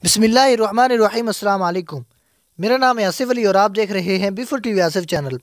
बिस्मिल्लाहिर्रहमानिर्रहीम। अस्सलाम वालेकुम। मेरा नाम है आसिफ अली और आप देख रहे हैं बिफुल टीवी आसिफ चैनल।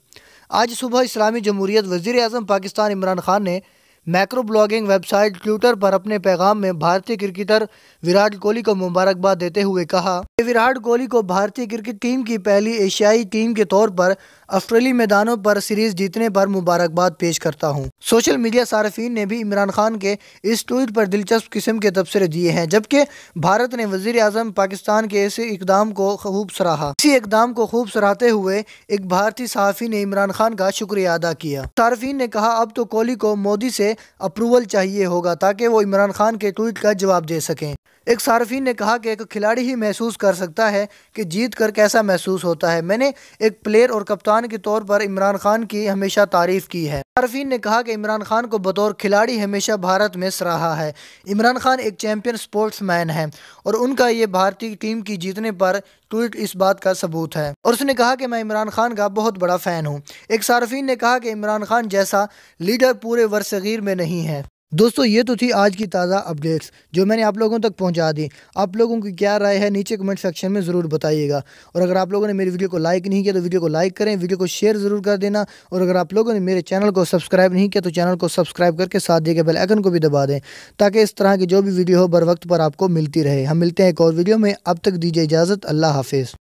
आज सुबह इस्लामी जमहूरियत वज़ीर आज़म पाकिस्तान इमरान खान ने मैक्रो ब्लॉगिंग वेबसाइट ट्विटर पर अपने पैगाम में भारतीय क्रिकेटर विराट कोहली को मुबारकबाद देते हुए कहा कि विराट कोहली को भारतीय क्रिकेट टीम की पहली एशियाई टीम के तौर पर ऑस्ट्रेलियाई मैदानों पर सीरीज जीतने पर मुबारकबाद पेश करता हूं। सोशल मीडिया सार्फिन ने भी इमरान खान के इस ट्वीट पर दिलचस्प किस्म के तबसरे दिए हैं, जबकि भारत ने वज़ीर आज़म पाकिस्तान के ऐसे इकदाम को खूब सराहा। इसी इकदाम को खूब सराहते हुए एक भारतीय सहाफ़ी ने इमरान खान का शुक्रिया अदा किया। सार्फिन ने कहा, अब तो कोहली को मोदी से अप्रूवल चाहिए होगा ताकि वो इमरान खान के ट्वीट का जवाब दे सकें। एक सार्फिन ने कहा कि एक खिलाड़ी ही महसूस कर सकता है कि जीत कर कैसा महसूस होता है। मैंने एक प्लेयर और कप्तान के तौर पर इमरान खान की हमेशा तारीफ की है। सार्फिन ने कहा कि इमरान खान को बतौर खिलाड़ी हमेशा भारत में सराहा है। इमरान खान एक चैंपियन स्पोर्ट्समैन है और उनका ये भारतीय टीम की जीतने पर ट्वीट इस बात का सबूत है। और उसने कहा कि मैं इमरान खान का बहुत बड़ा फ़ैन हूँ। एक सार्फिन ने कहा कि इमरान खान जैसा लीडर पूरे वर्सगीर में नहीं है। दोस्तों, ये तो थी आज की ताज़ा अपडेट्स जो मैंने आप लोगों तक पहुंचा दी। आप लोगों की क्या राय है नीचे कमेंट सेक्शन में ज़रूर बताइएगा। और अगर आप लोगों ने मेरी वीडियो को लाइक नहीं किया तो वीडियो को लाइक करें, वीडियो को शेयर ज़रूर कर देना। और अगर आप लोगों ने मेरे चैनल को सब्सक्राइब नहीं किया तो चैनल को सब्सक्राइब करके साथ दिए गए बेल आइकन को भी दबा दें ताकि इस तरह की जो भी वीडियो हो बर वक्त पर आपको मिलती रहे। हम मिलते हैं एक और वीडियो में, अब तक दीजिए इजाज़त। अल्लाह हाफिज़।